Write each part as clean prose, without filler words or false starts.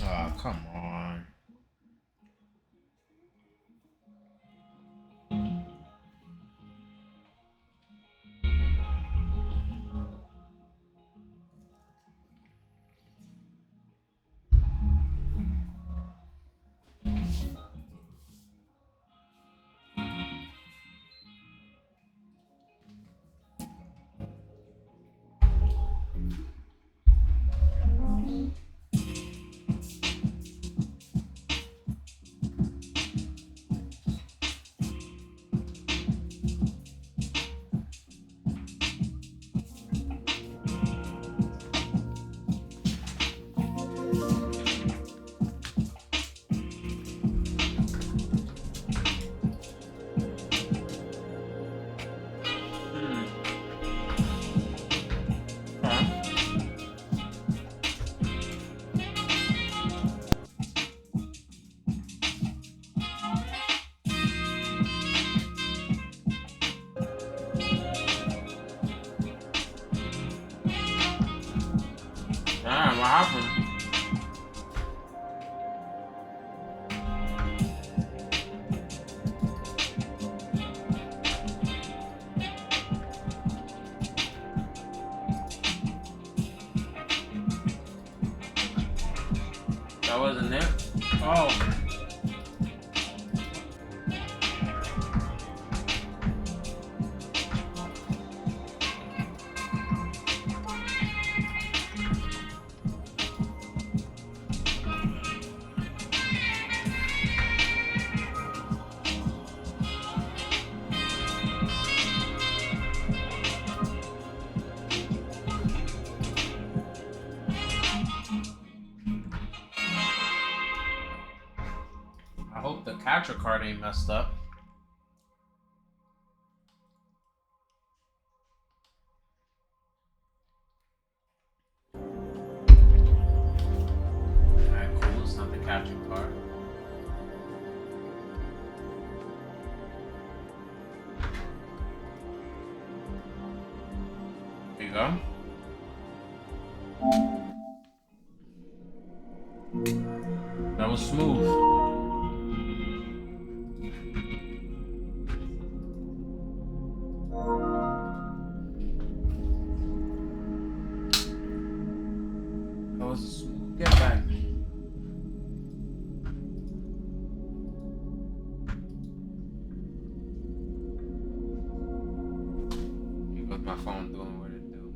Oh, come on. Damn, what happened? That wasn't it? Oh. I hope the capture card ain't messed up. Alright, cool. It's not the capture card. There you go. That was smooth. That was a smooth get back. Here goes my phone doing what it do.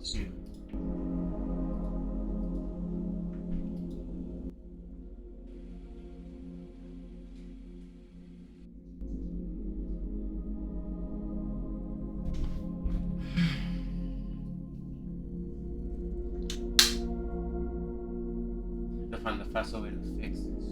See. To find the faster way to fix this.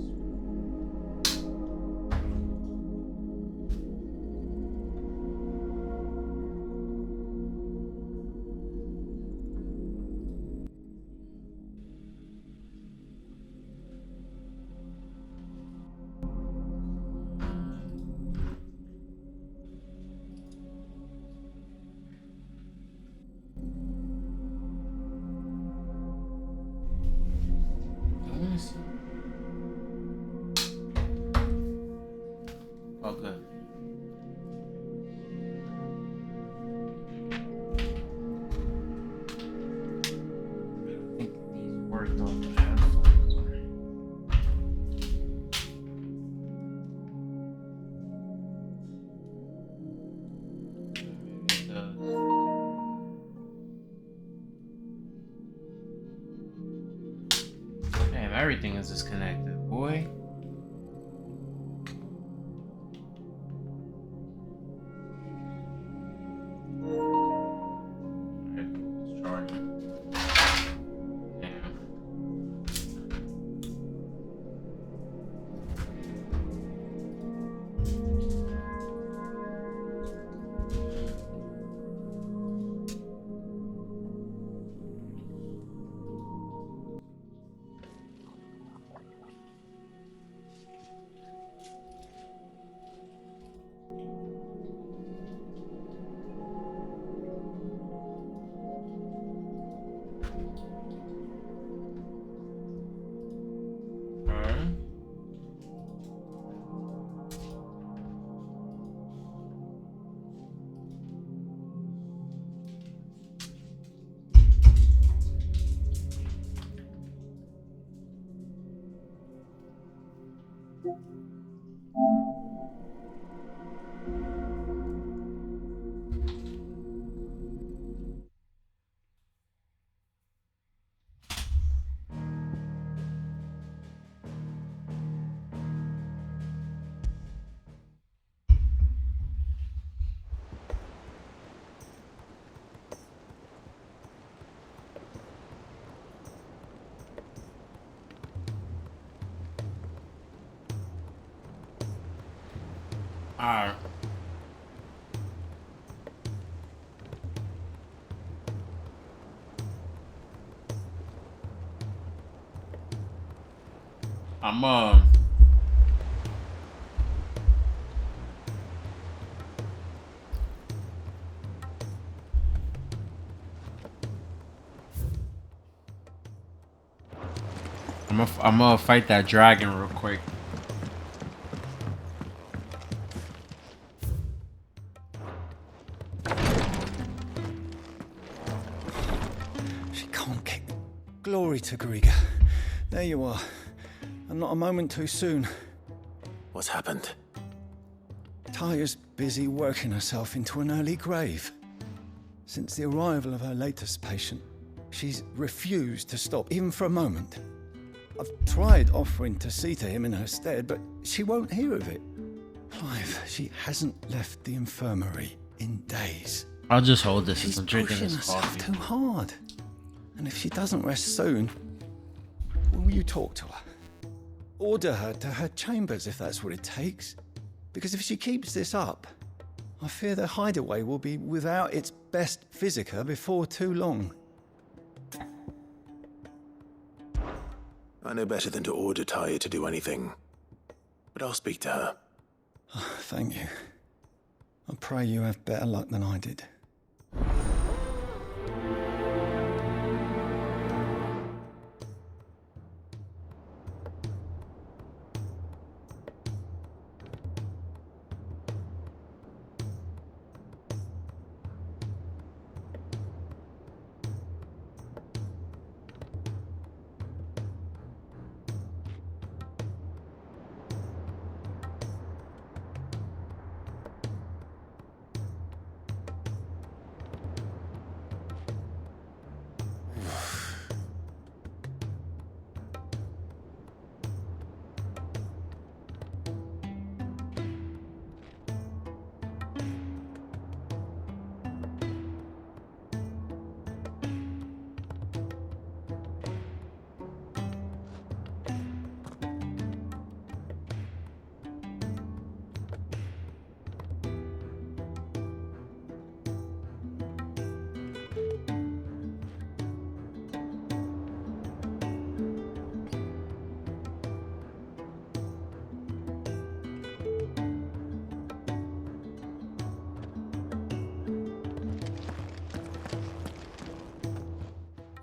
Let me see. Oh, good. I think these worked on the headphones. Maybe it does. Damn, everything is disconnected, boy. Alright, it's charging. Damn. Alright. I'm gonna fight that dragon real quick. She can't kick. Glory to Griga. There you are. And not a moment too soon. What's happened? Taya's busy working herself into an early grave. Since the arrival of her latest patient, she's refused to stop, even for a moment. I've tried offering to see to him in her stead, but she won't hear of it. Clive, she hasn't left the infirmary in days. I'll just hold this She's as I'm drinking pushing this herself coffee. too hard. And if she doesn't rest soon, will you talk to her? Order her to her chambers if that's what it takes. Because if she keeps this up, I fear the hideaway will be without its best physica before too long. I know better than to order Taya to do anything. But I'll speak to her. Oh, thank you. I pray you have better luck than I did.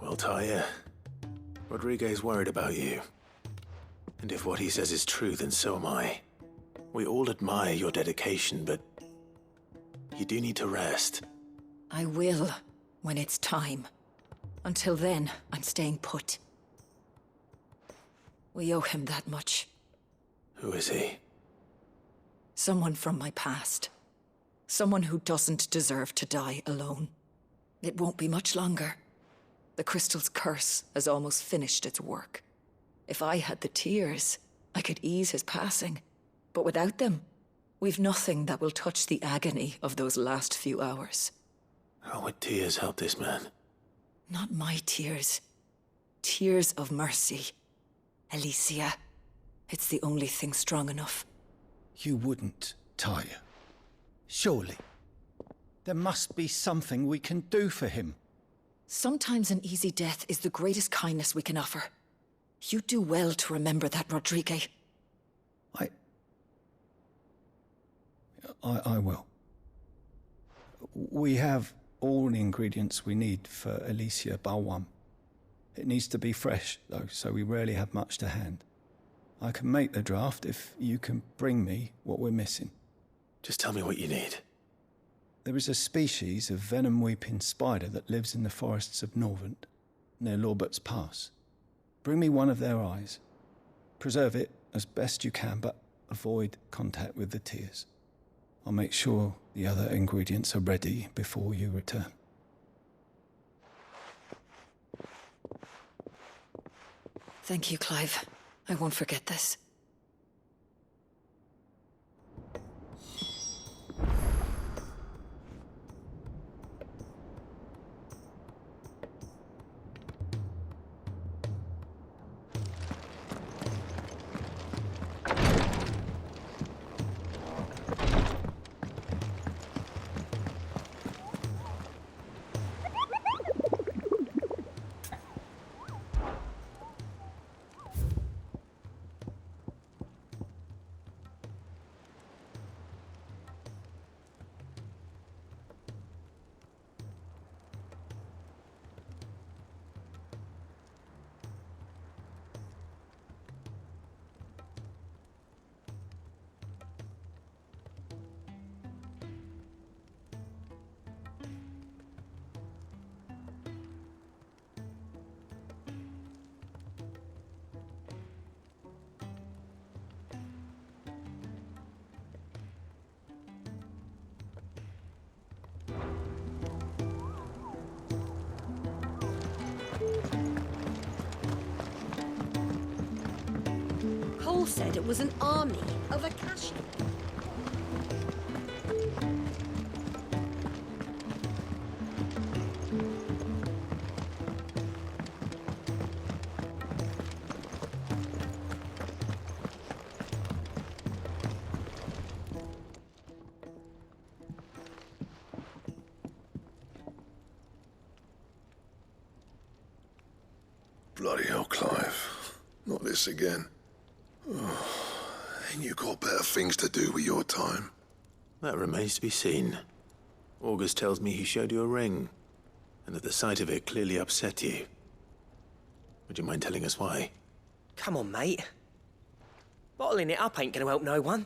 Well, Taya, Rodriguez worried about you. And if what he says is true, then so am I. We all admire your dedication, but you do need to rest. I will, when it's time. Until then, I'm staying put. We owe him that much. Who is he? Someone from my past. Someone who doesn't deserve to die alone. It won't be much longer. The crystal's curse has almost finished its work. If I had the tears, I could ease his passing. But without them, we've nothing that will touch the agony of those last few hours. How would tears help this man? Not my tears. Tears of mercy. Alicia, it's the only thing strong enough. You wouldn't, Taya. Surely. There must be something we can do for him. Sometimes an easy death is the greatest kindness we can offer. You do well to remember that, Rodrigue. I will. We have all the ingredients we need for Alicia Balwam. It needs to be fresh, though, so we rarely have much to hand. I can make the draft if you can bring me what we're missing. Just tell me what you need. There is a species of venom-weeping spider that lives in the forests of Norvent, near Lorbert's Pass. Bring me one of their eyes. Preserve it as best you can, but avoid contact with the tears. I'll make sure the other ingredients are ready before you return. Thank you, Clive. I won't forget this. Cole said it was an army of Akashi. Bloody hell, Clive. Not this again. Ain't you got better things to do with your time? That remains to be seen. August tells me he showed you a ring, and that the sight of it clearly upset you. Would you mind telling us why? Come on, mate. Bottling it up ain't gonna help no one.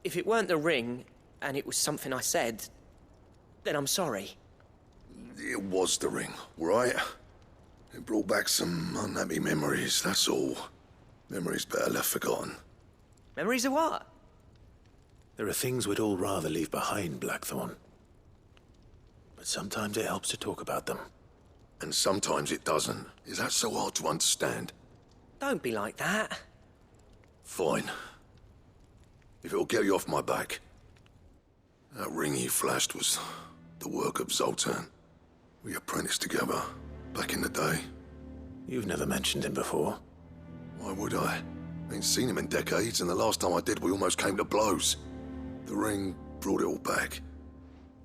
If it weren't the ring, and it was something I said, then I'm sorry. It was the ring, right? It brought back some unhappy memories, that's all. Memories better left forgotten. Memories of what? There are things we'd all rather leave behind, Blackthorn. But sometimes it helps to talk about them. And sometimes it doesn't. Is that so hard to understand? Don't be like that. Fine. If it'll get you off my back. That ring he flashed was the work of Zoltan. We apprenticed together, back in the day. You've never mentioned him before. Why would I? Ain't seen him in decades, and the last time I did, we almost came to blows. The ring brought it all back.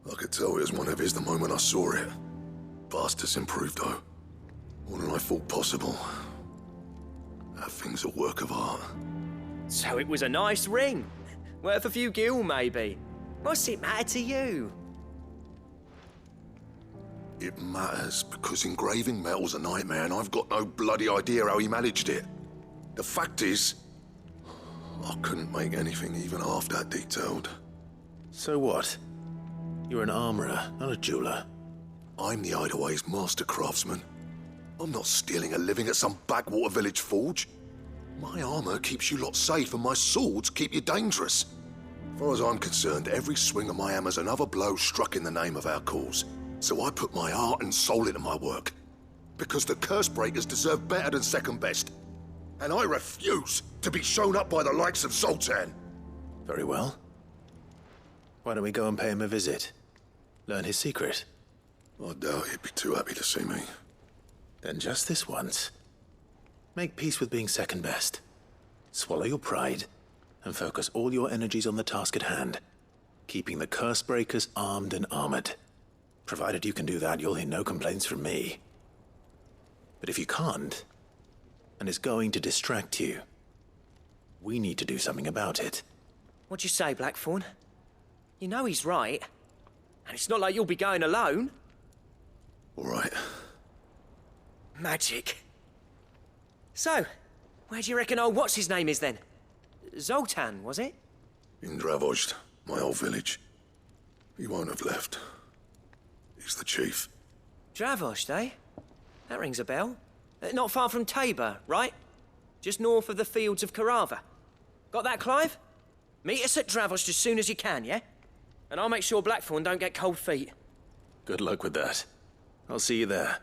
I could tell it was one of his the moment I saw it. Bastard's improved, though. More than I thought possible. That thing's a work of art. So it was a nice ring. Worth a few gil, maybe. What's it matter to you? It matters because engraving metal's a nightmare, and I've got no bloody idea how he managed it. The fact is, I couldn't make anything even half that detailed. So what? You're an armorer, not a jeweler. I'm the Hideaway's master craftsman. I'm not stealing a living at some backwater village forge. My armor keeps you lot safe, and my swords keep you dangerous. As far as I'm concerned, every swing of my hammer's another blow struck in the name of our cause. So I put my heart and soul into my work. Because the curse breakers deserve better than second best. And I refuse to be shown up by the likes of Zoltan. Very well. Why don't we go and pay him a visit? Learn his secret. I doubt he'd be too happy to see me. Then just this once. Make peace with being second best. Swallow your pride, and focus all your energies on the task at hand. Keeping the curse breakers armed and armored. Provided you can do that, you'll hear no complaints from me. But if you can't, and it's going to distract you, we need to do something about it. What'd you say, Blackthorn? You know he's right. And it's not like you'll be going alone. All right. Magic. So, where do you reckon old what's-his-name is then? Zoltan, was it? In Dravozd, my old village. He won't have left. He's the chief. Dravozd, eh? That rings a bell. Not far from Tabor, right? Just north of the fields of Carava. Got that, Clive? Meet us at Dravozd as soon as you can, yeah? And I'll make sure Blackthorn don't get cold feet. Good luck with that. I'll see you there.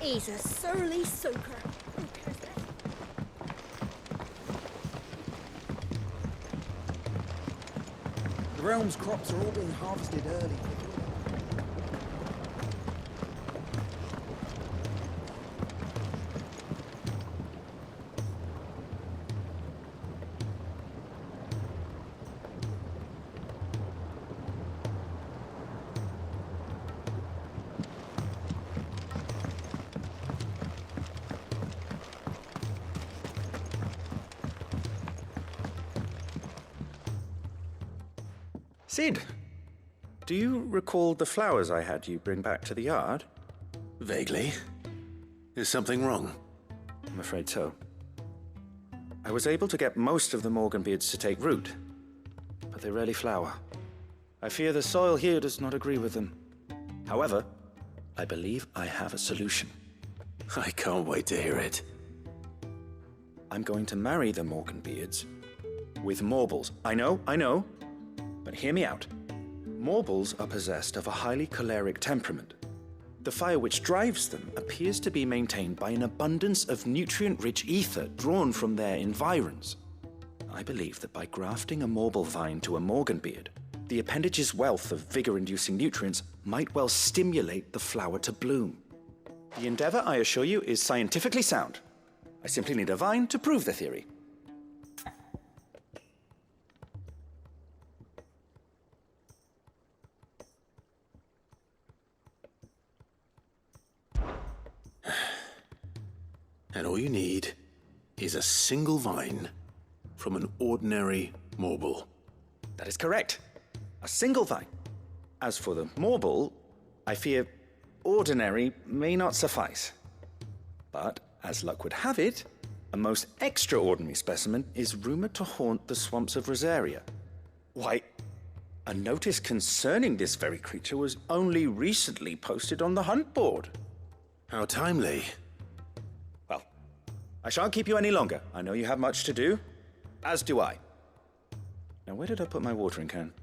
He's a surly soaker. The realm's crops are all being harvested early. Sid, do you recall the flowers I had you bring back to the yard? Vaguely. Is something wrong? I'm afraid so. I was able to get most of the Morganbeards to take root, but they rarely flower. I fear the soil here does not agree with them. However, I believe I have a solution. I can't wait to hear it. I'm going to marry the Morganbeards with Morbles. I know, but hear me out. Morbles are possessed of a highly choleric temperament. The fire which drives them appears to be maintained by an abundance of nutrient-rich ether drawn from their environs. I believe that by grafting a Morble vine to a Morganbeard, the appendage's wealth of vigor-inducing nutrients might well stimulate the flower to bloom. The endeavor, I assure you, is scientifically sound. I simply need a vine to prove the theory. And all you need is a single vine from an ordinary Morble. That is correct. A single vine. As for the Morble, I fear ordinary may not suffice. But, as luck would have it, a most extraordinary specimen is rumored to haunt the swamps of Rosaria. Why, a notice concerning this very creature was only recently posted on the hunt board. How timely. Well, I shan't keep you any longer. I know you have much to do, as do I. Now, where did I put my watering can?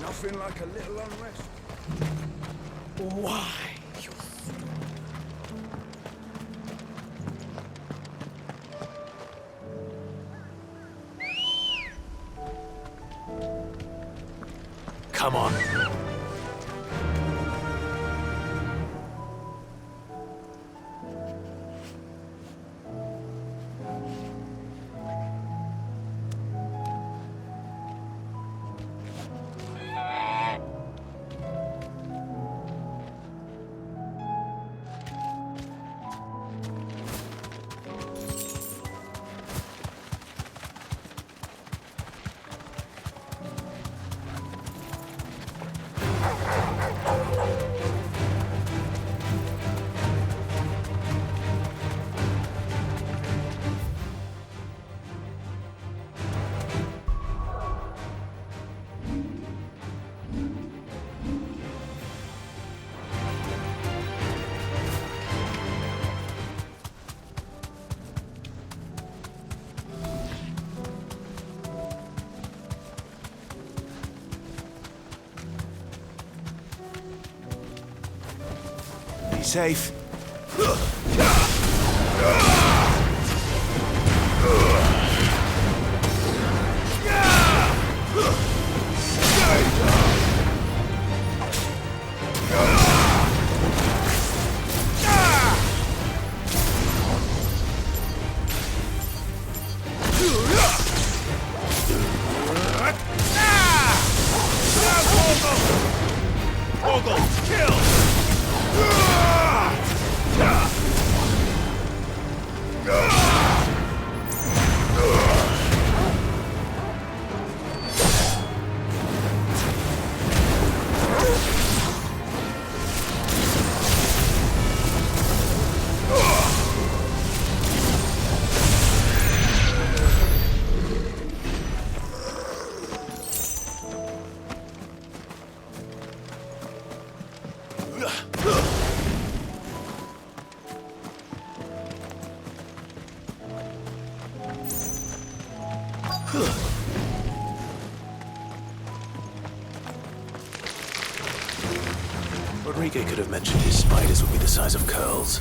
Nothing like a little unrest. Why? Come on. Safe. Rodrigo could have mentioned his spiders would be the size of curls.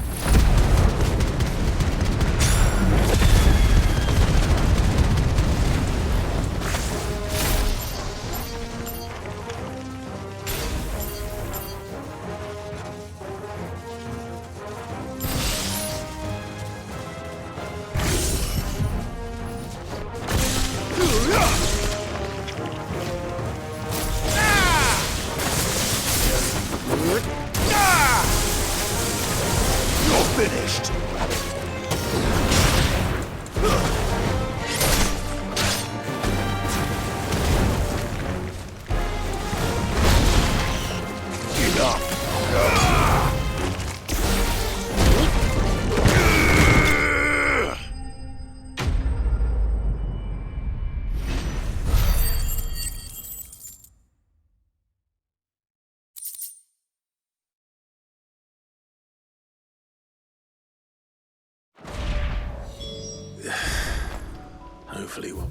Hopefully we'll...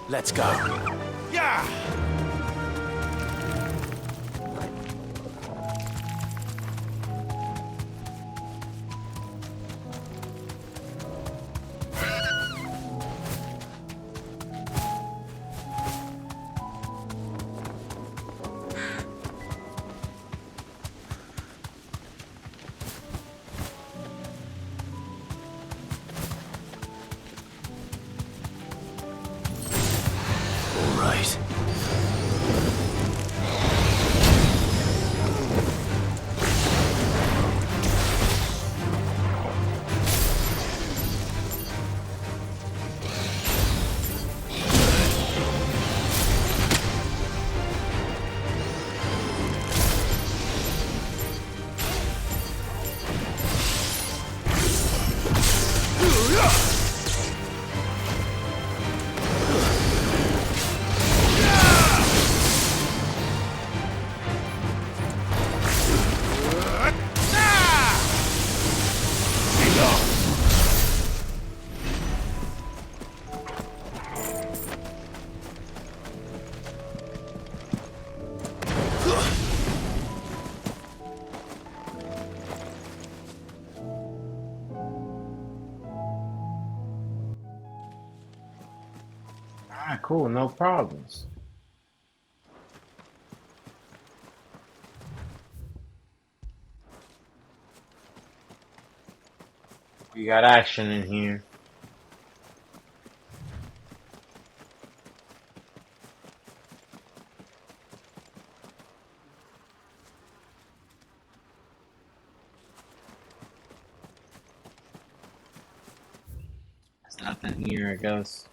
Let's go. Yeah! right. Ah, cool, no problems. We got action in here. There's nothing here, I guess.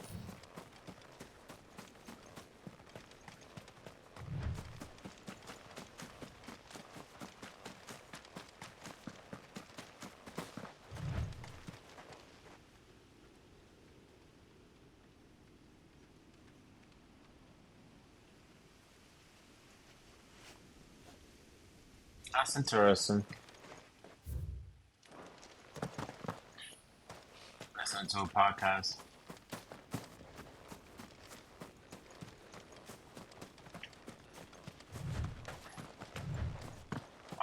That's interesting. Listen to a podcast.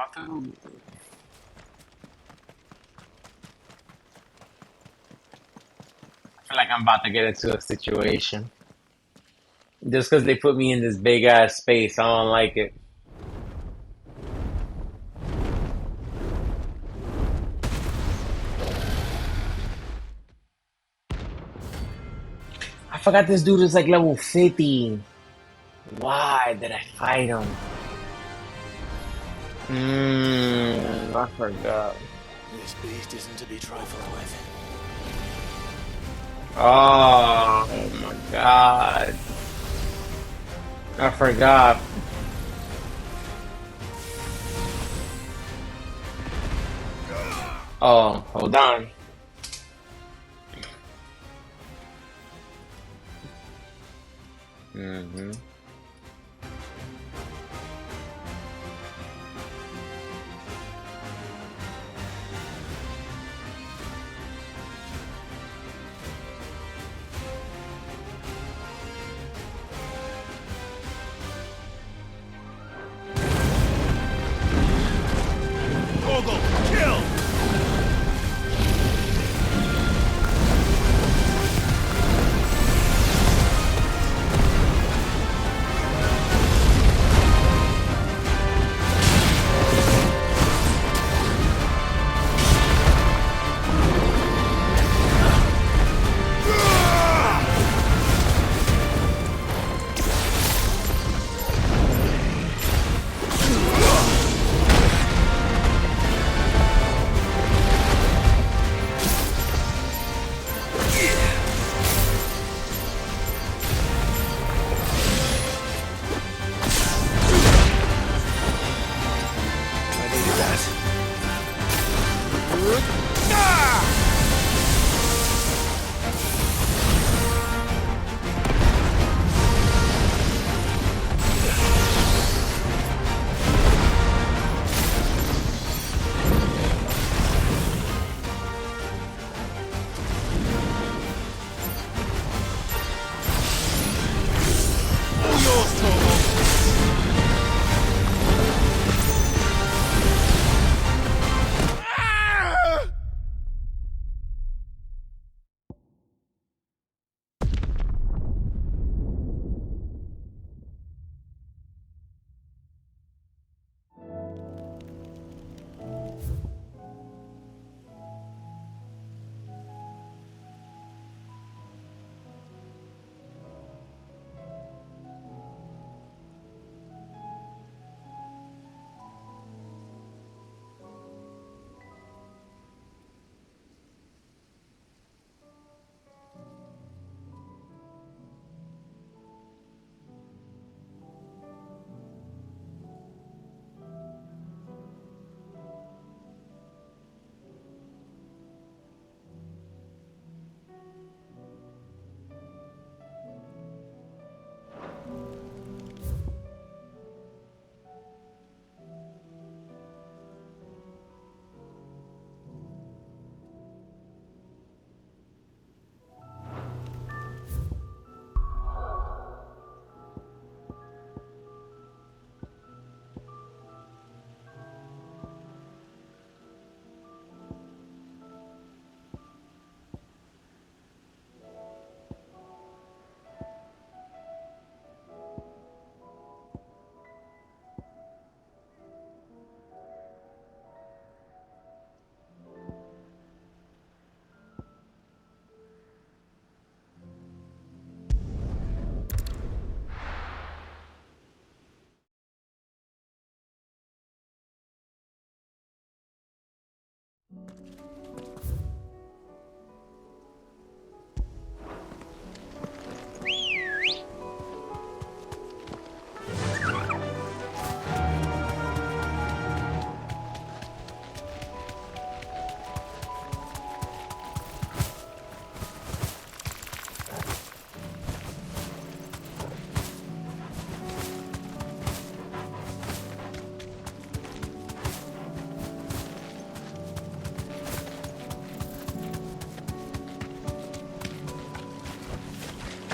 I feel like I'm about to get into a situation. Just because they put me in this big ass space, I don't like it. I forgot this dude is like level 50. Why did I fight him? I forgot. This beast isn't to be trifled with. Oh my god. I forgot. Oh, hold on. Mm-hmm.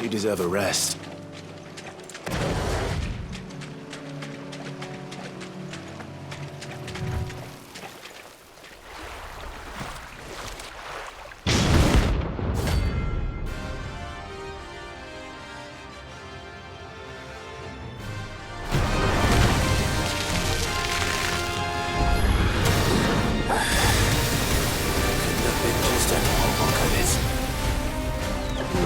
You deserve a rest.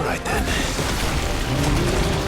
Right then.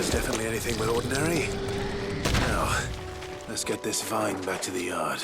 was definitely anything but ordinary. Now, let's get this vine back to the yard.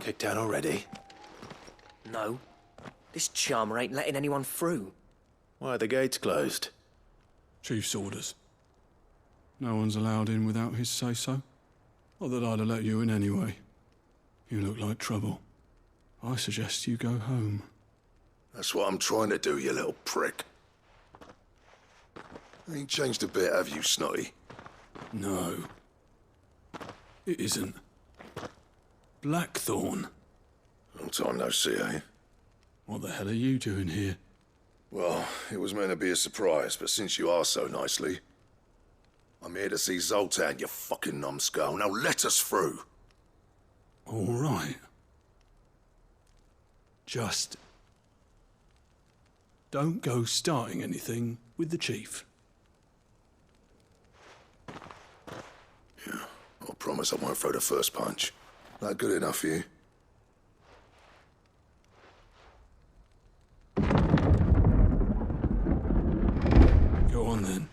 Kicked out already? No. This charmer ain't letting anyone through. Why are the gates closed? Chief's orders. No one's allowed in without his say-so. Not that I'd have let you in anyway. You look like trouble. I suggest you go home. That's what I'm trying to do, you little prick. Ain't changed a bit, have you, Snotty? No. It isn't. Blackthorn. Long time no see, eh? What the hell are you doing here? Well, it was meant to be a surprise, but since you are so nicely, I'm here to see Zoltan, you fucking numbskull. Now let us through. All right. Just don't go starting anything with the chief. Yeah, I promise I won't throw the first punch. That good enough for you? Go on then.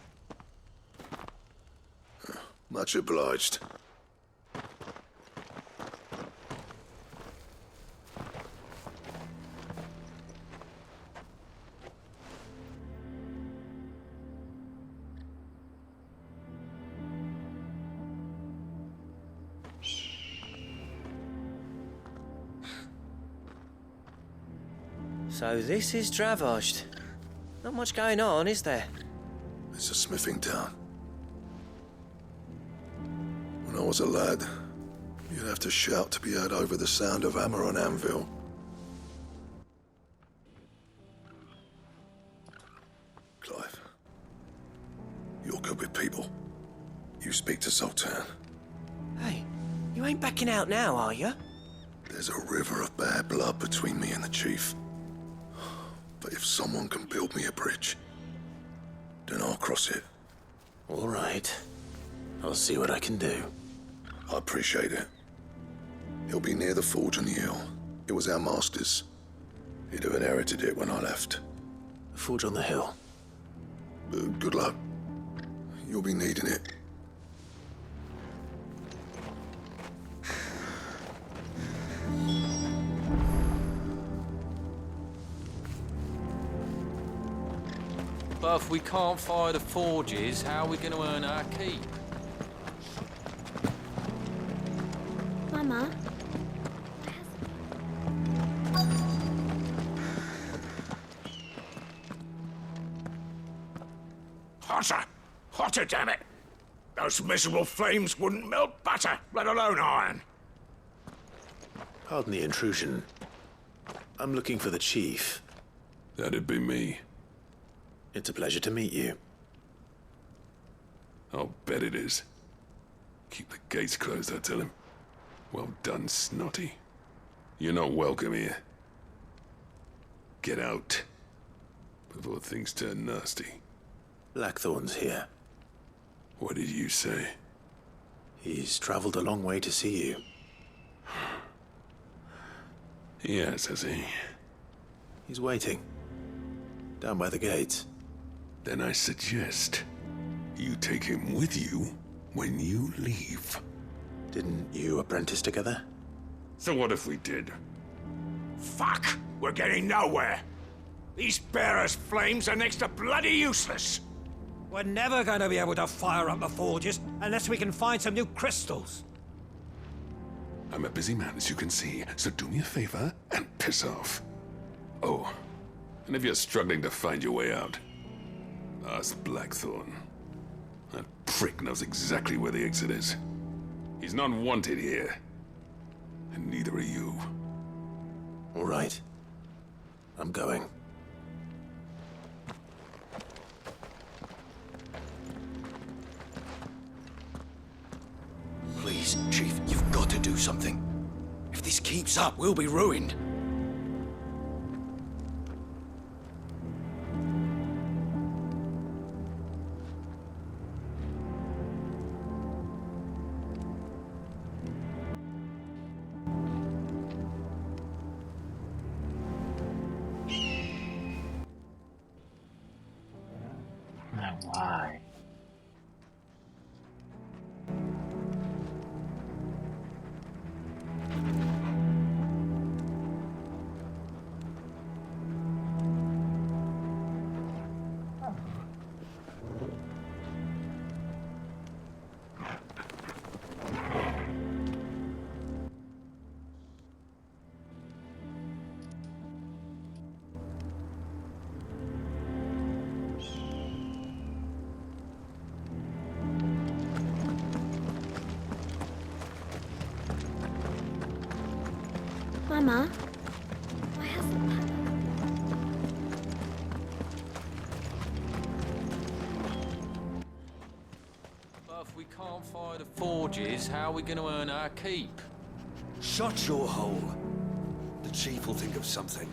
Much obliged. So this is Dravosht. Not much going on, is there? It's a smithing town. When I was a lad, you'd have to shout to be heard over the sound of hammer on anvil. Clive, you're good with people. You speak to Zoltan. Hey, you ain't backing out now, are you? There's a river of bad blood between me and the chief. But if someone can build me a bridge, then I'll cross it. All right. I'll see what I can do. I appreciate it. He'll be near the forge on the hill. It was our master's. He'd have inherited it when I left. The forge on the hill. Good luck. You'll be needing it. But if we can't fire the forges, how are we going to earn our keep? Mama? Hotter! Hotter, damn it! Those miserable flames wouldn't melt butter, let alone iron. Pardon the intrusion. I'm looking for the chief. That'd be me. It's a pleasure to meet you. I'll bet it is. Keep the gates closed, I tell him. Well done, Snotty. You're not welcome here. Get out. Before things turn nasty. Blackthorn's here. What did you say? He's traveled a long way to see you. Yes, has he? He's waiting. Down by the gates. Then I suggest you take him with you when you leave. Didn't you apprentice together? So what if we did? Fuck! We're getting nowhere. These bearers' flames are next to bloody useless. We're never going to be able to fire up the forges unless we can find some new crystals. I'm a busy man, as you can see, so do me a favor and piss off. Oh, and if you're struggling to find your way out, ask Blackthorn. That prick knows exactly where the exit is. He's not wanted here. And neither are you. All right. I'm going. Please, Chief, you've got to do something. If this keeps up, we'll be ruined. Why? Mama, why hasn't Papa? But if we can't fire the forges, how are we going to earn our keep? Shut your hole. The Chief will think of something.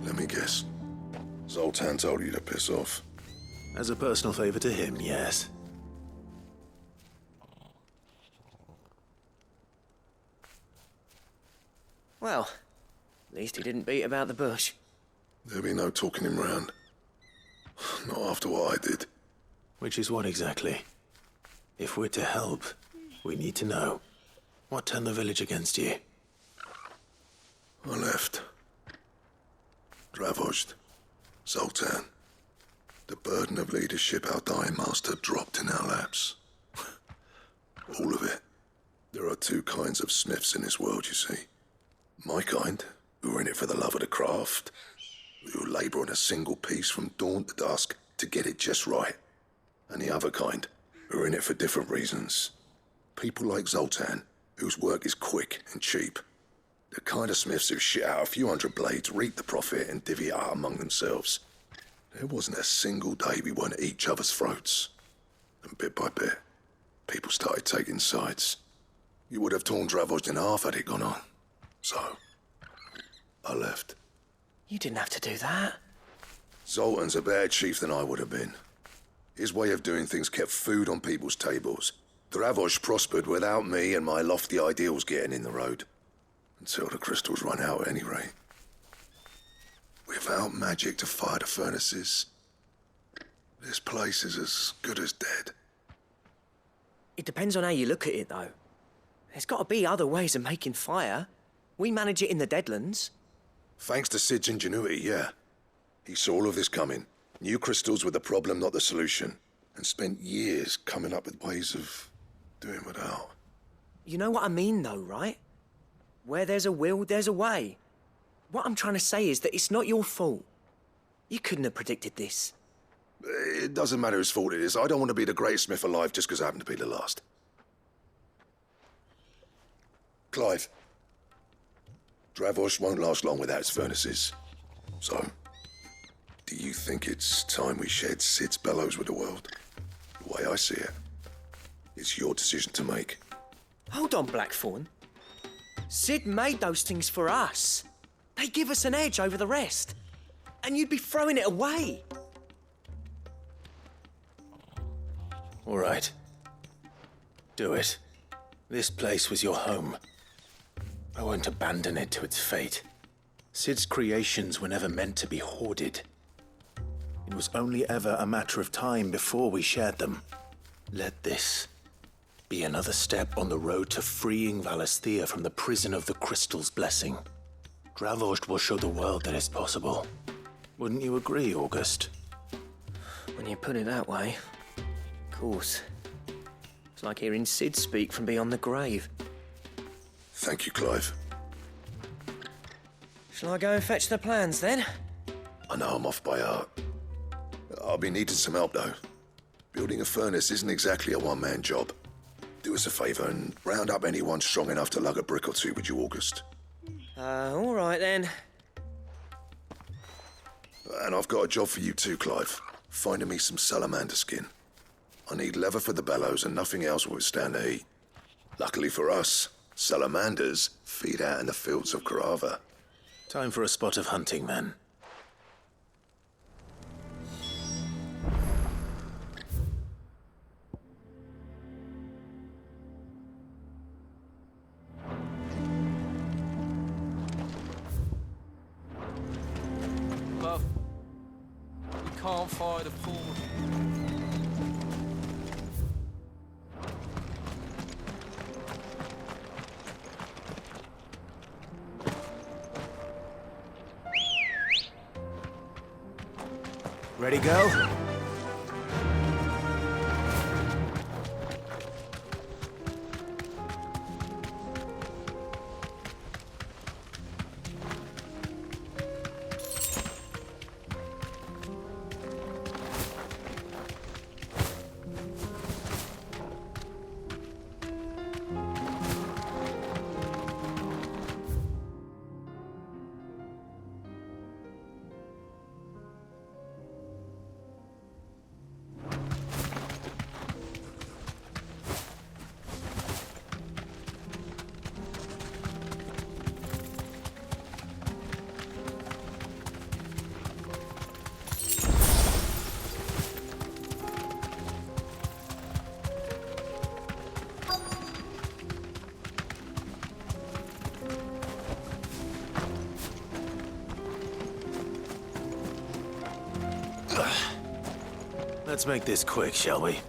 Let me guess. Zoltan told you to piss off. As a personal favor to him, yes. Well, at least he didn't beat about the bush. There'll be no talking him round. Not after what I did. Which is what exactly? If we're to help, we need to know. What turned the village against you? I left. Dravozd. Zoltan. The burden of leadership our dying master dropped in our laps. All of it. There are two kinds of smiths in this world, you see. My kind, who are in it for the love of the craft, who labour on a single piece from dawn to dusk to get it just right. And the other kind, who are in it for different reasons. People like Zoltan, whose work is quick and cheap. The kind of smiths who shit out a few hundred blades, reap the profit, and divvy it out among themselves. There wasn't a single day we weren't at each other's throats. And bit by bit, people started taking sides. You would have torn Dravozd in half had it gone on. So, I left. You didn't have to do that. Zoltan's a better chief than I would have been. His way of doing things kept food on people's tables. Dravozd prospered without me and my lofty ideals getting in the road. Until the crystals run out at any rate. Without magic to fire the furnaces, this place is as good as dead. It depends on how you look at it, though. There's got to be other ways of making fire. We manage it in the Deadlands. Thanks to Sid's ingenuity, yeah. He saw all of this coming. Knew crystals were the problem, not the solution. And spent years coming up with ways of doing without. You know what I mean, though, right? Where there's a will, there's a way. What I'm trying to say is that it's not your fault. You couldn't have predicted this. It doesn't matter whose fault it is. I don't want to be the greatest smith alive just because I happen to be the last. Clive. Dravozd won't last long without its furnaces. So, do you think it's time we shared Sid's bellows with the world? The way I see it, it's your decision to make. Hold on, Blackthorn. Sid made those things for us. They give us an edge over the rest. And you'd be throwing it away. All right. Do it. This place was your home. I won't abandon it to its fate. Sid's creations were never meant to be hoarded. It was only ever a matter of time before we shared them. Let this be another step on the road to freeing Valisthea from the prison of the Crystal's blessing. Dravost will show the world that it's possible. Wouldn't you agree, August? When you put it that way, of course. It's like hearing Sid speak from beyond the grave. Thank you, Clive. Shall I go and fetch the plans, then? I know I'm off by heart. I'll be needing some help, though. Building a furnace isn't exactly a one-man job. Do us a favour and round up anyone strong enough to lug a brick or two, would you, August? All right, then. And I've got a job for you too, Clive. Finding me some salamander skin. I need leather for the bellows and nothing else will withstand the heat. Luckily for us, salamanders feed out in the fields of Carava. Time for a spot of hunting, then. But we can't fire the forge. Ready, go? Let's make this quick, shall we?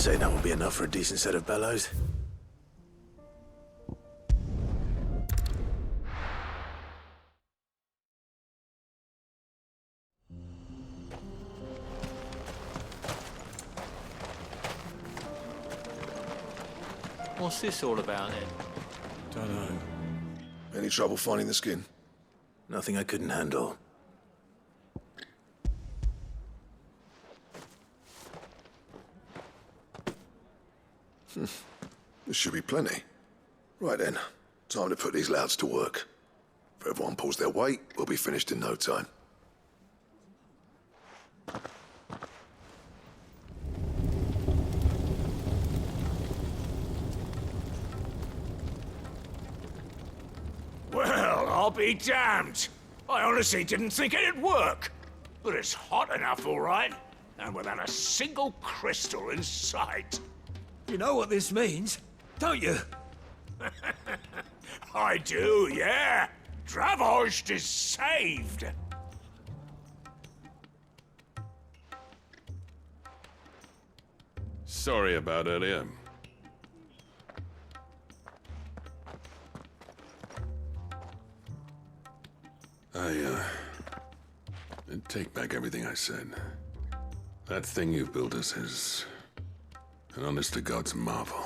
say that will be enough for a decent set of bellows? What's this all about then? Dunno. Any trouble finding the skin? Nothing I couldn't handle. There should be plenty. Right then, time to put these louds to work. If everyone pulls their weight, we'll be finished in no time. Well, I'll be damned. I honestly didn't think it'd work. But it's hot enough, all right. And without a single crystal in sight. You know what this means, don't you? I do, yeah. Dravost is saved. Sorry about earlier. I take back everything I said. That thing you've built us is an honest-to-God's marvel.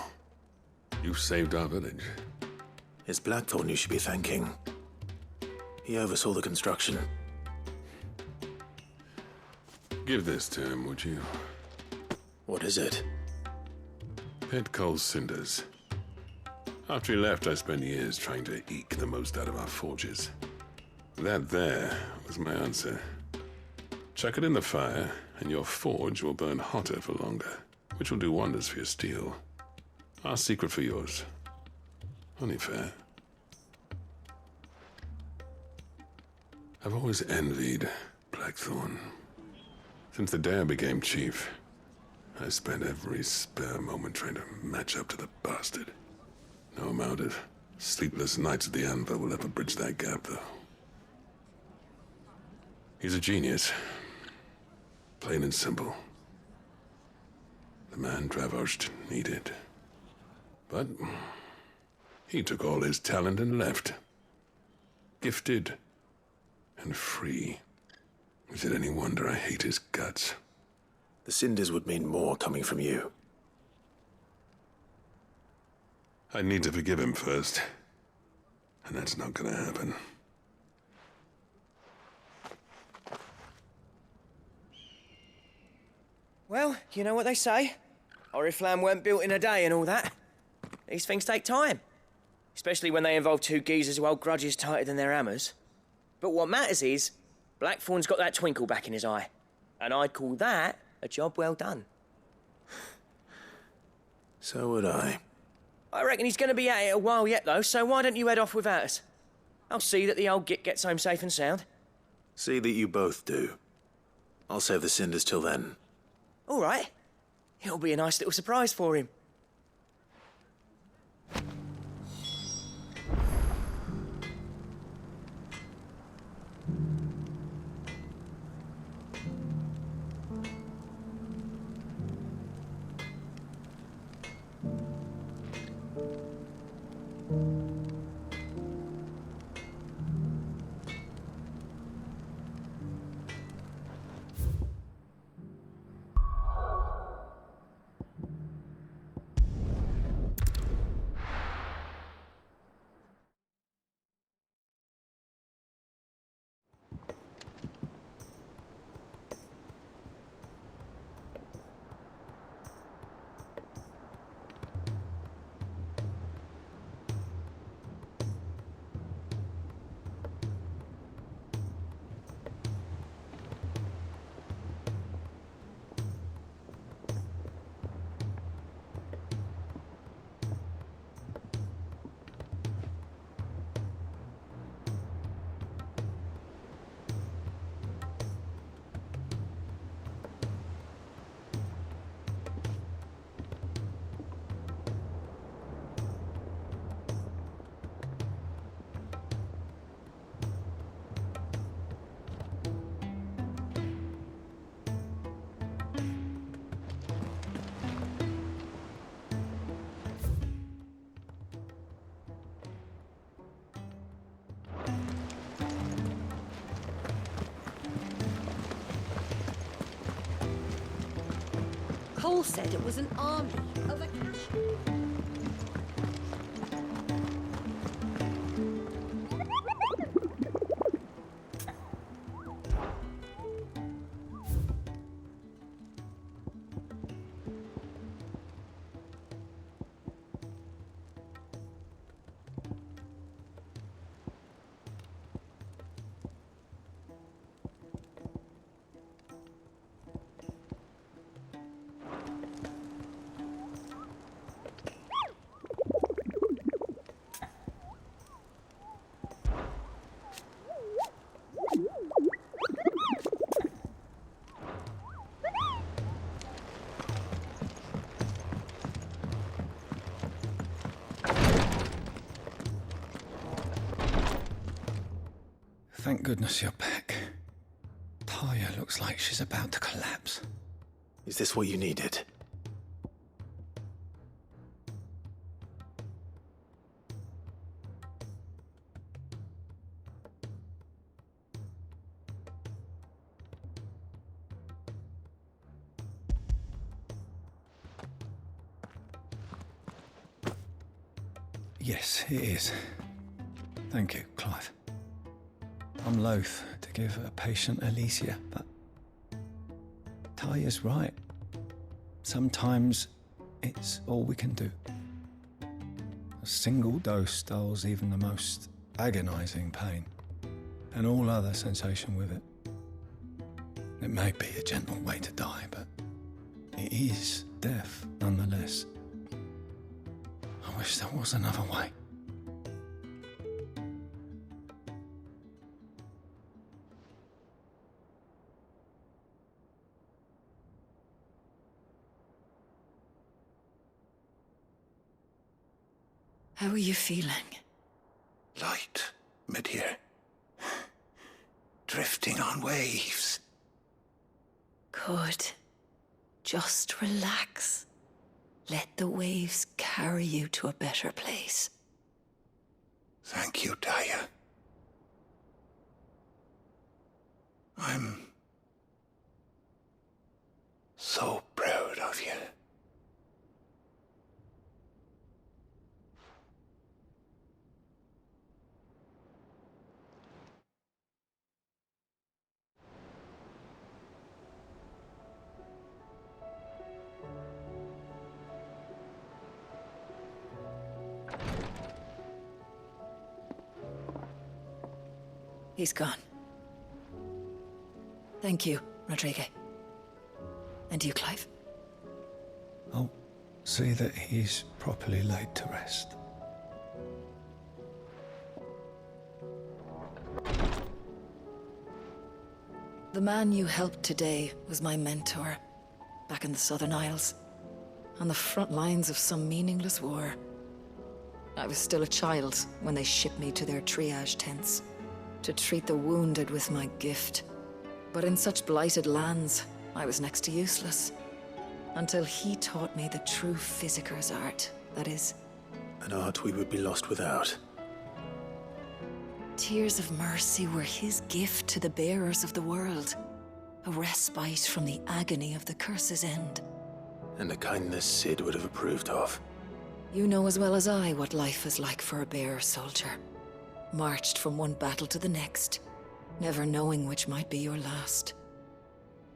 You've saved our village. It's Blackthorn you should be thanking. He oversaw the construction. Give this to him, would you? What is it? Pit coal cinders. After he left, I spent years trying to eke the most out of our forges. That there was my answer. Chuck it in the fire, and your forge will burn hotter for longer, which will do wonders for your steel. Our secret for yours. Only fair. I've always envied Blackthorn. Since the day I became chief, I spent every spare moment trying to match up to the bastard. No amount of sleepless nights at the anvil will ever bridge that gap, though. He's a genius. Plain and simple. The man Dravost needed. But he took all his talent and left. Gifted and free. Is it any wonder I hate his guts? The cinders would mean more coming from you. I need to forgive him first. And that's not gonna happen. Well, you know what they say. Oriflamme weren't built in a day and all that. These things take time. Especially when they involve two geezers who hold grudges tighter than their hammers. But what matters is, Blackthorn's got that twinkle back in his eye. And I'd call that a job well done. So would I. I reckon he's going to be at it a while yet, though, so why don't you head off without us? I'll see that the old git gets home safe and sound. See that you both do. I'll save the cinders till then. All right. It'll be a nice little surprise for him. all said it was an army of a cash. Thank goodness you're back. Talia looks like she's about to collapse. Is this what you needed? Yes, it is. Thank you, Clive. I'm loath to give a patient Alicia, but Talia's right. Sometimes it's all we can do. A single dose dulls even the most agonizing pain, and all other sensation with it. It may be a gentle way to die, but it is death nonetheless. I wish there was another way. How are you feeling? Light, mid-here. Drifting on waves. Good. Just relax. Let the waves carry you to a better place. Thank you, Talia. I'm so proud of you. He's gone. Thank you, Rodrigo. And you, Clive? I'll see that he's properly laid to rest. The man you helped today was my mentor, back in the Southern Isles, on the front lines of some meaningless war. I was still a child when they shipped me to their triage tents, to treat the wounded with my gift. But in such blighted lands, I was next to useless. Until he taught me the true physicker's art, that is. An art we would be lost without. Tears of mercy were his gift to the bearers of the world. A respite from the agony of the curse's end. And a kindness Sid would have approved of. You know as well as I what life is like for a bearer soldier. Marched from one battle to the next, never knowing which might be your last.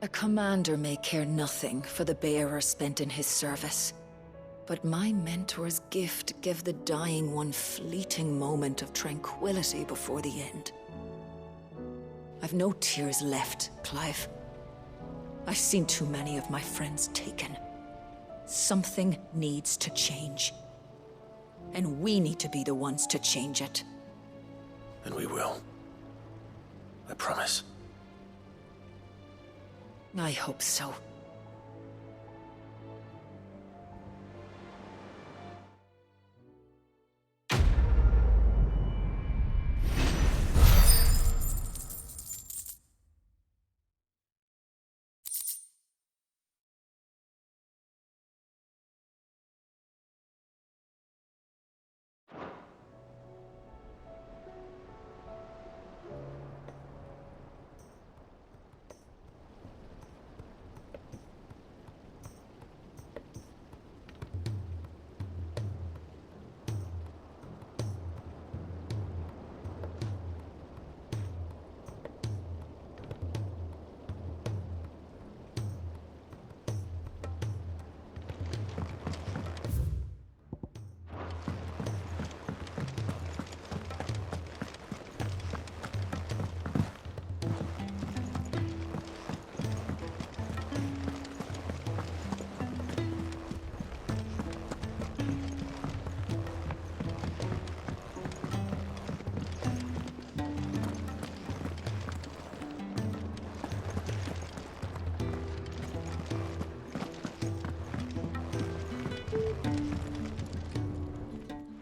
A commander may care nothing for the bearer spent in his service, but my mentor's gift gave the dying one fleeting moment of tranquility before the end. I've no tears left, Clive. I've seen too many of my friends taken. Something needs to change. And we need to be the ones to change it. And we will. I promise. I hope so.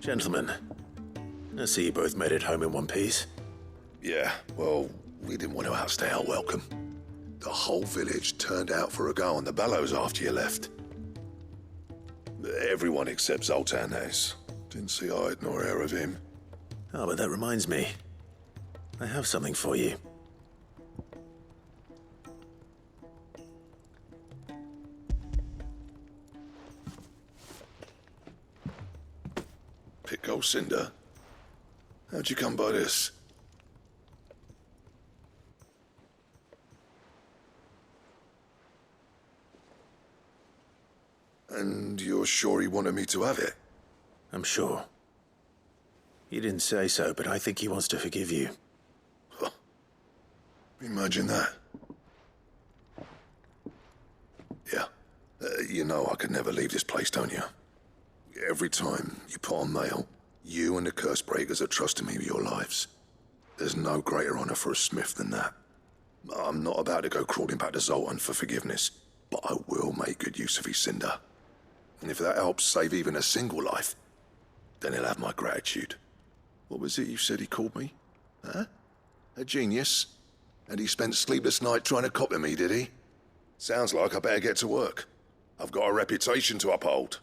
Gentlemen, I see you both made it home in one piece. Yeah, well, we didn't want to outstay our welcome. The whole village turned out for a go on the bellows after you left. Everyone except Zoltan has. Didn't see hide nor hair of him. Oh, but that reminds me. I have something for you. Pico Cinder? How'd you come by this? And you're sure he wanted me to have it? I'm sure. He didn't say so, but I think he wants to forgive you. Huh. Imagine that. Yeah. You know I could never leave this place, don't you? Every time you put on mail, you and the curse breakers are trusting me with your lives. There's no greater honor for a smith than that. I'm not about to go crawling back to Zoltan for forgiveness, but I will make good use of his cinder. And if that helps save even a single life, then he'll have my gratitude. What was it you said he called me? Huh? A genius? And he spent sleepless night trying to copy me, did he? Sounds like I better get to work. I've got a reputation to uphold.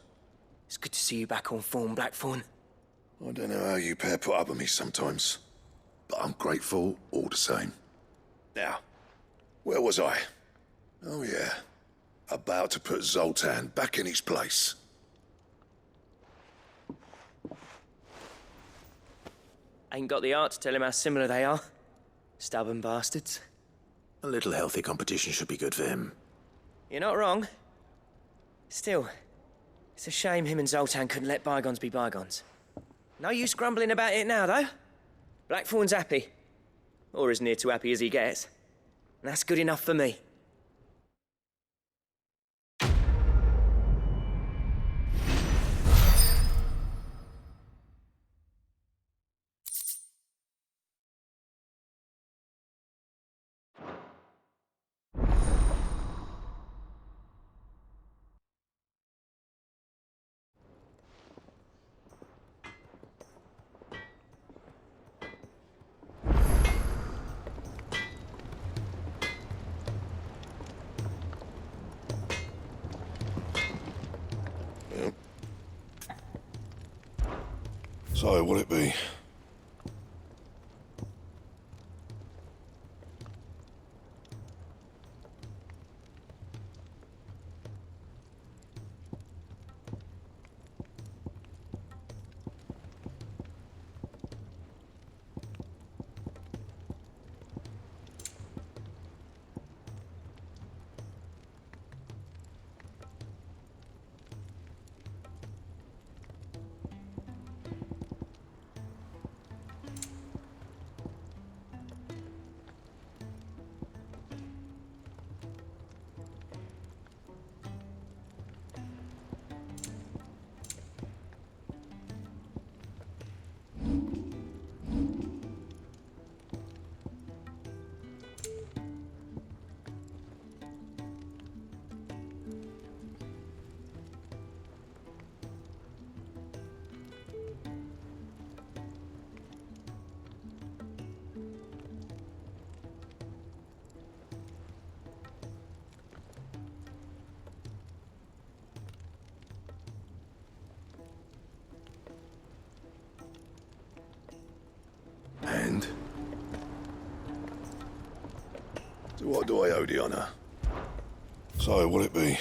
It's good to see you back on form, Blackthorn. I don't know how you pair put up with me sometimes, but I'm grateful all the same. Now, where was I? Oh yeah, about to put Zoltan back in his place. Ain't got the art to tell him how similar they are. Stubborn bastards. A little healthy competition should be good for him. You're not wrong. Still, it's a shame him and Zoltan couldn't let bygones be bygones. No use grumbling about it now, though. Blackthorn's happy. Or as near to happy as he gets. And that's good enough for me. Yep. So, what'll it be? And? So what do I owe the honor? So, what'll it be?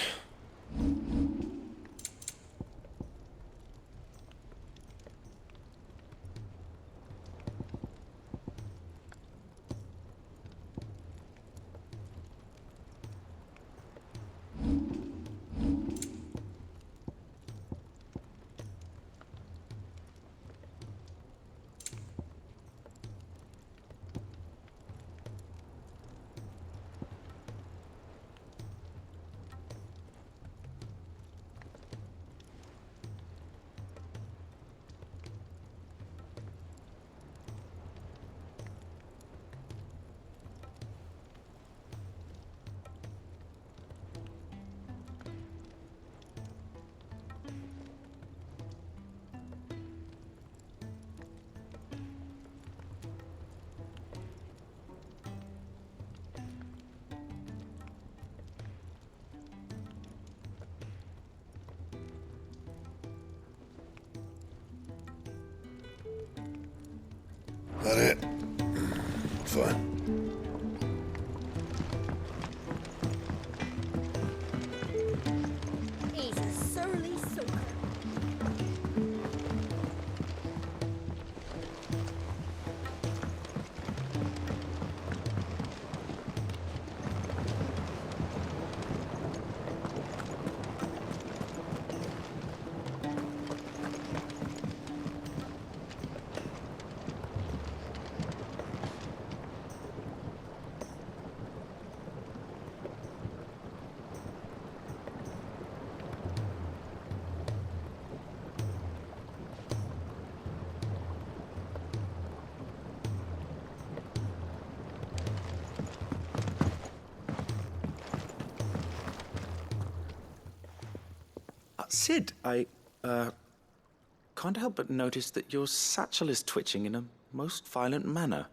That it? Fine. He's a surly soaker. Sid, I can't help but notice that your satchel is twitching in a most violent manner.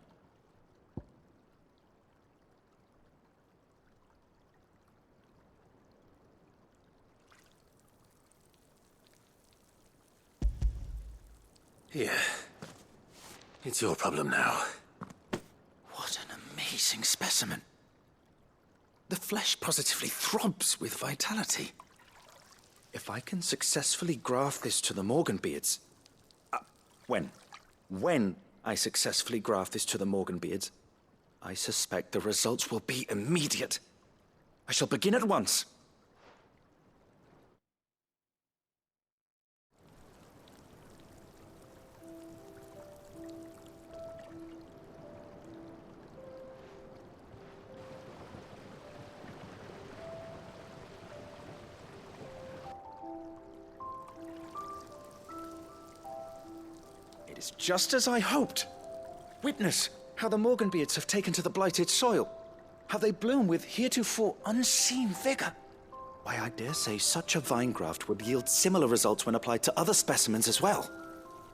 Here. It's your problem now. What an amazing specimen. The flesh positively throbs with vitality. If I can successfully graft this to the Morganbeards... When I successfully graft this to the Morganbeards, I suspect the results will be immediate. I shall begin at once. It is just as I hoped. Witness how the Morganbeards have taken to the blighted soil. How they bloom with heretofore unseen vigor. Why, I dare say such a vine graft would yield similar results when applied to other specimens as well.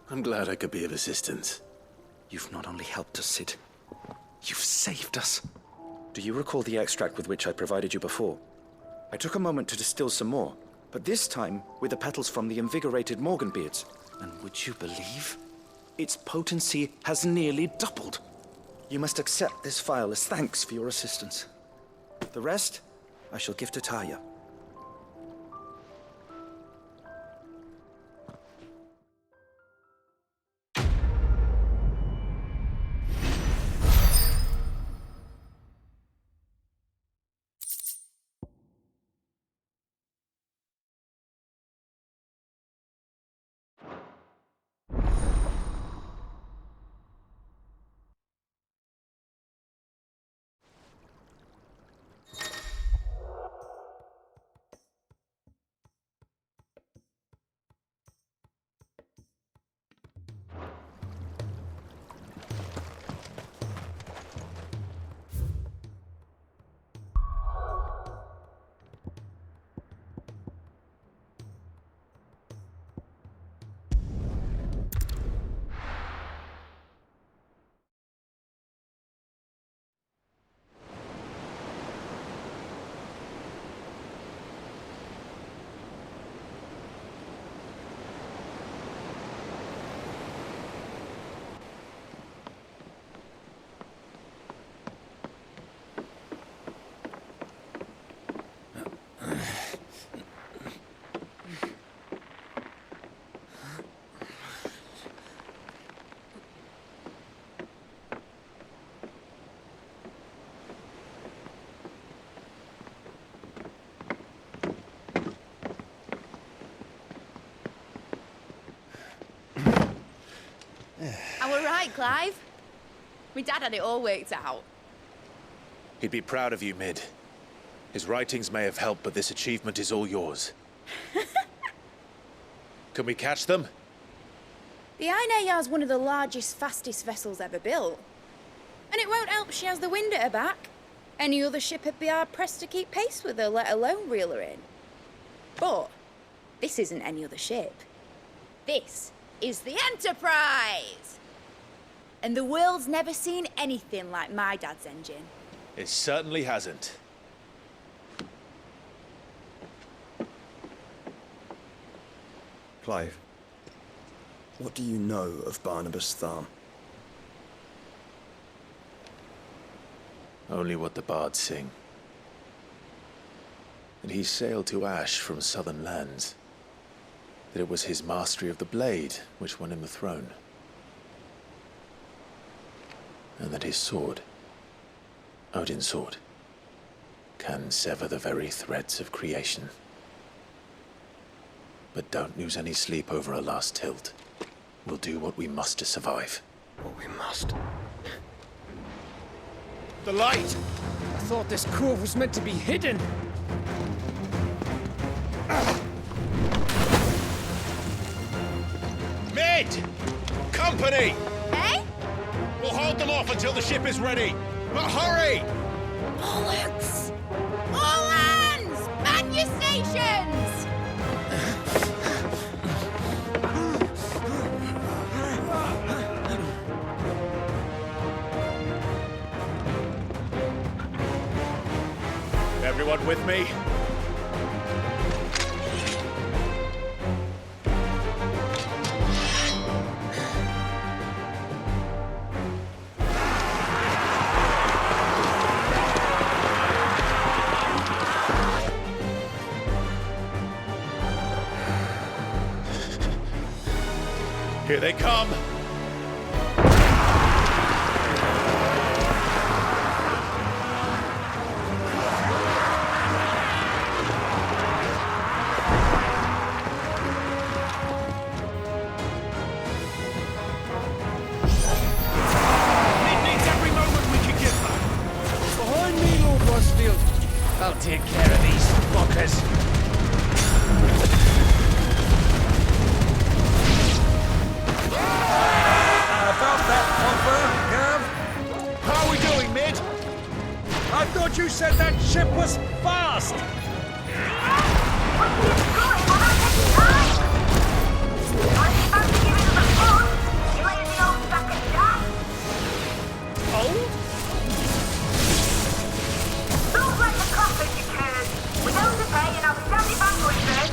I'm glad I could be of assistance. You've not only helped us, Sid, you've saved us. Do you recall the extract with which I provided you before? I took a moment to distill some more, but this time with the petals from the invigorated Morganbeards. And would you believe? Its potency has nearly doubled. You must accept this vial as thanks for your assistance. The rest, I shall give to Taya. I were right, Clive. My dad had it all worked out. He'd be proud of you, Mid. His writings may have helped, but this achievement is all yours. Can we catch them? The Ainayar's one of the largest, fastest vessels ever built. And it won't help she has the wind at her back. Any other ship would be hard-pressed to keep pace with her, let alone reel her in. But this isn't any other ship. This is the Enterprise! And the world's never seen anything like my dad's engine. It certainly hasn't. Clive, what do you know of Barnabas Tharm? Only what the bards sing. And he sailed to Ash from southern lands. That it was his mastery of the blade which won him the throne. And that his sword, Odin's sword, can sever the very threads of creation. But don't lose any sleep over a last tilt. We'll do what we must to survive. What we must. The light! I thought this cove was meant to be hidden. Mid! Company! Eh? We'll hold them off until the ship is ready. But hurry! Bollocks! All hands! Man your stations! Everyone with me? Here they come! I'll take care of these fuckers. About that offer, Gav? How are we doing, Mid? I thought you said that ship was fast! Old? Don't let the coffee you could. We don't pay and I'll stand it back with this.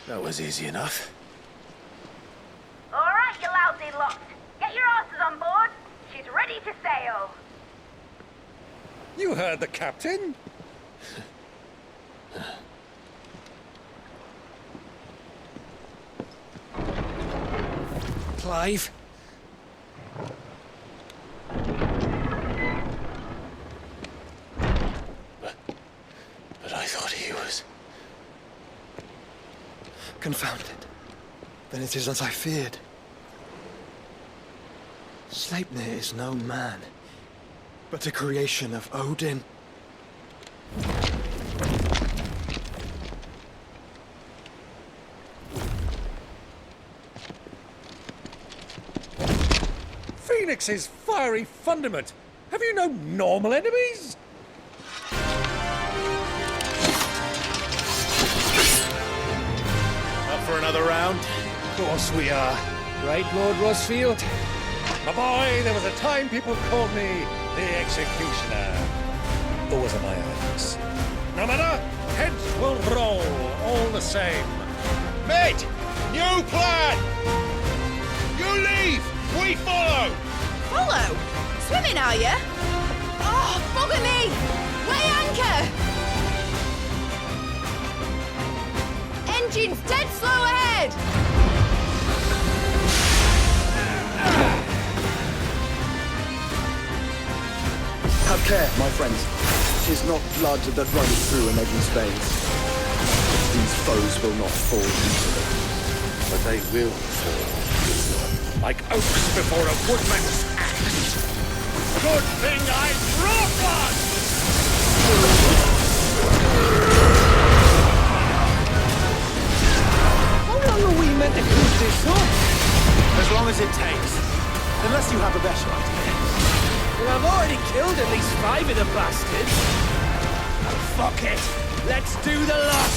That was easy enough. All right, you lousy lot. Get your asses on board. your sail. You heard the captain. Clive? But I thought he was... Confounded. Then it is as I feared. Sleipnir is no man, but a creation of Odin. Phoenix's fiery fundament. Have you no normal enemies? Up for another round? Of course we are. Right, Lord Rosfield? My boy, there was a time people called me the Executioner. Always in my eyes. No matter, heads will roll all the same. Mate! New plan! You leave! We follow! Follow? Swimming, are you? Oh, bugger me! Weigh anchor! Engine's dead slow ahead! Have care, my friends. 'Tis not blood that runs through an Eikons veins. These foes will not fall easily, but they will fall. Like oaks before a woodman's axe. Good thing I brought one! How long are we meant to keep this up? As long as it takes. Unless you have a better idea. Well, I've already killed at least 5 of the bastards. Fuck it. Let's do the lot.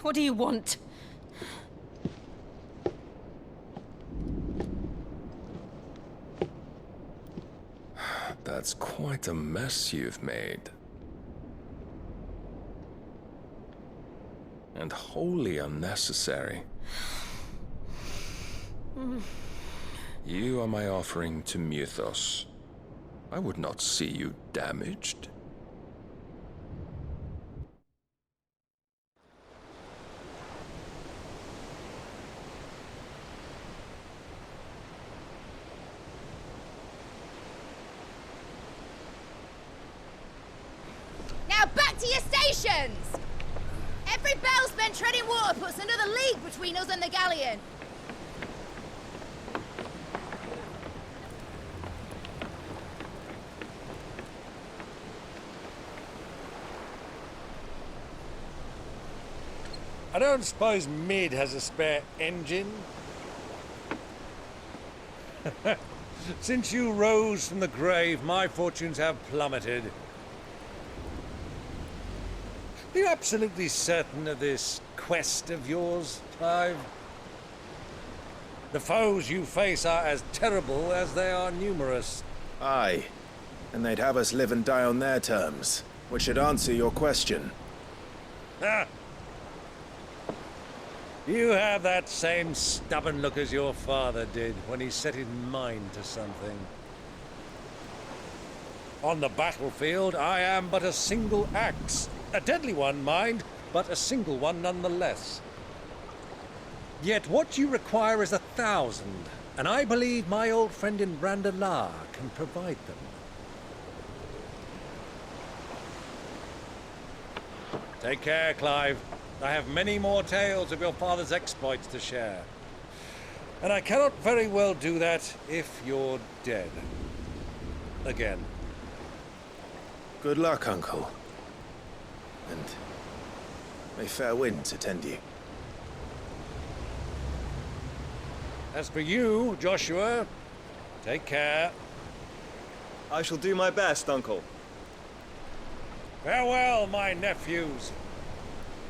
What do you want? That's quite a mess you've made. And wholly unnecessary. You are my offering to Mythos. I would not see you damaged. Now back to your stations! Every bell spent treading water puts another league between us and the galleon. I don't suppose Mid has a spare engine? Since you rose from the grave, my fortunes have plummeted. Are you absolutely certain of this quest of yours, Clive? The foes you face are as terrible as they are numerous. Aye. And they'd have us live and die on their terms, which should answer your question. Ah! You have that same stubborn look as your father did when he set his mind to something. On the battlefield, I am but a single axe. A deadly one, mind, but a single one nonetheless. Yet what you require is 1,000, and I believe my old friend in Brandalar can provide them. Take care, Clive. I have many more tales of your father's exploits to share. And I cannot very well do that if you're dead. Again. Good luck, Uncle. And may fair winds attend you. As for you, Joshua, take care. I shall do my best, Uncle. Farewell, my nephews.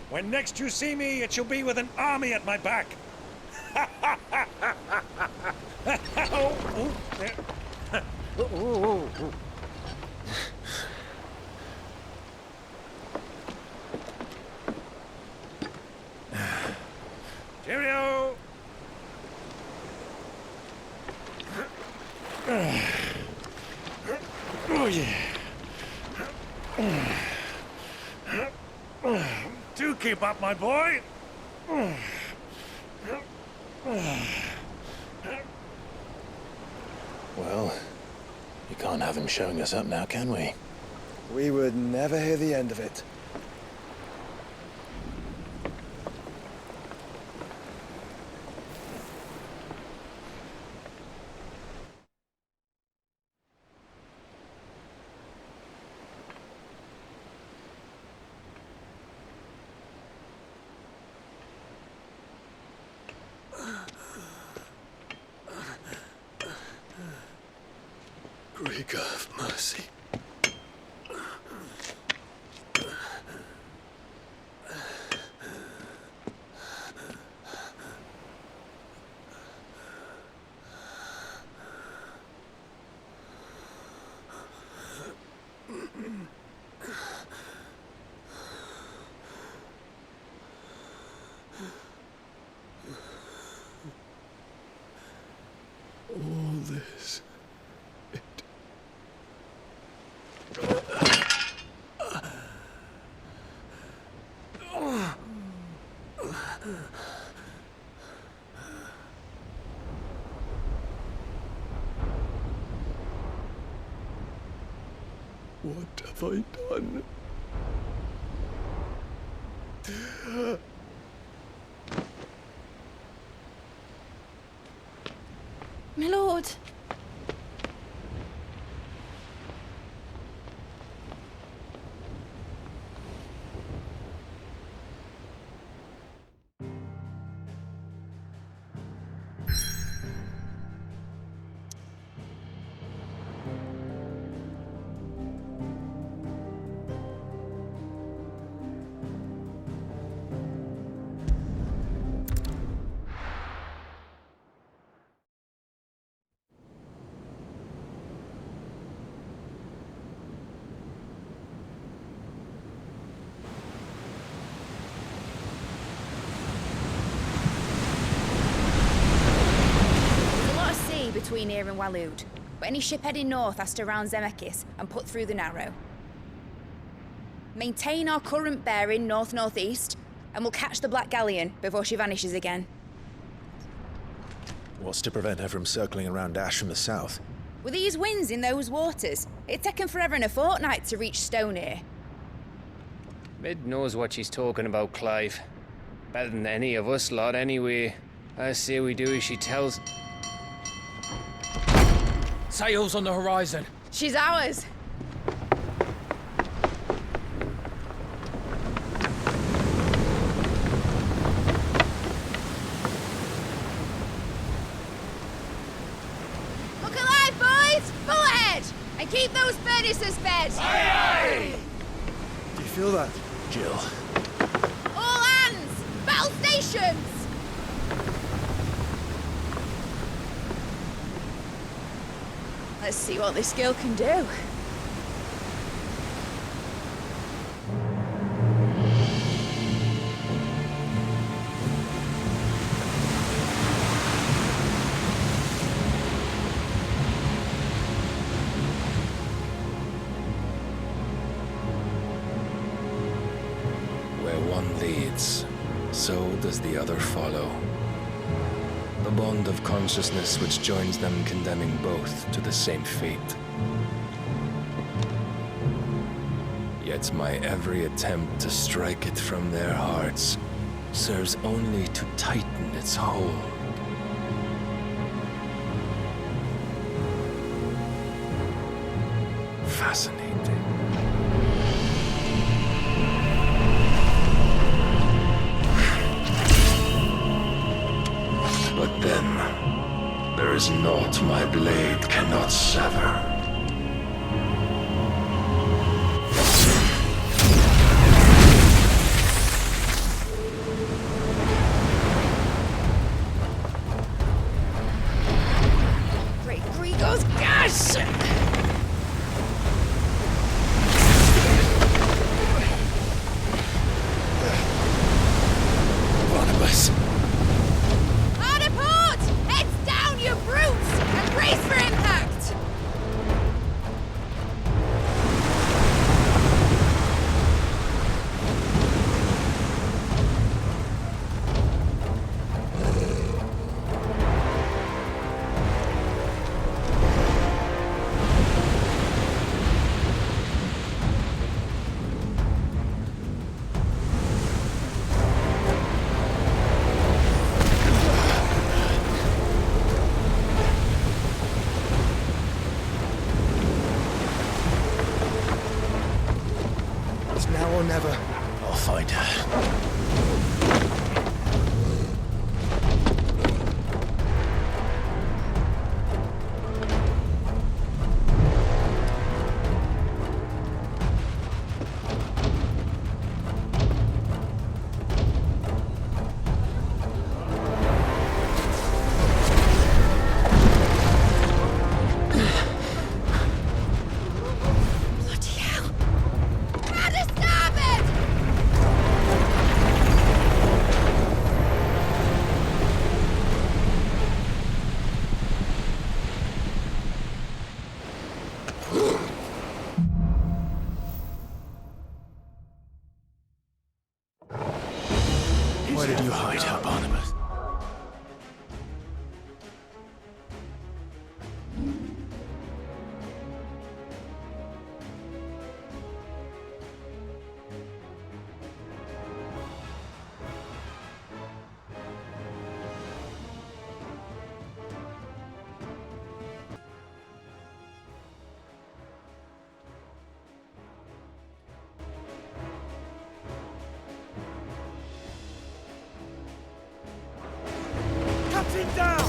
When next you see me, it shall be with an army at my back. Cheerio! Oh, yeah. Do keep up, my boy. Well, you can't have him showing us up now, can we? We would never hear the end of it. Greek of mercy. All this. What have I done? My lord. between here and Waloed, but any ship heading north has to round Zemeckis and put through the Narrow. Maintain our current bearing north-northeast, and we'll catch the Black Galleon before she vanishes again. What's to prevent her from circling around Ash from the south? With these winds in those waters, it'd taken forever and a fortnight to reach Stonehere. Mid knows what she's talking about, Clive. Better than any of us lot, anyway. I say we do as she tells. Sails on the horizon. She's ours. Look alive, boys! Full ahead! And keep those furnaces fed! Aye, aye! Do you feel that? Jill. All hands! Battle stations! Let's see what this girl can do. Where one leads, so does the other follow. The bond of consciousness which joins them condemning both to the same fate. Yet my every attempt to strike it from their hearts serves only to tighten its hold. Fascinating. But then, there is naught my blade cannot sever. Great Grigos gas! Barnabas! Hard a port! Heads down, you brutes! And brace for impact! It's now or never. I'll find her. Bloody hell! How to stop it! Where did you hide her, Barnabas? Cut him down!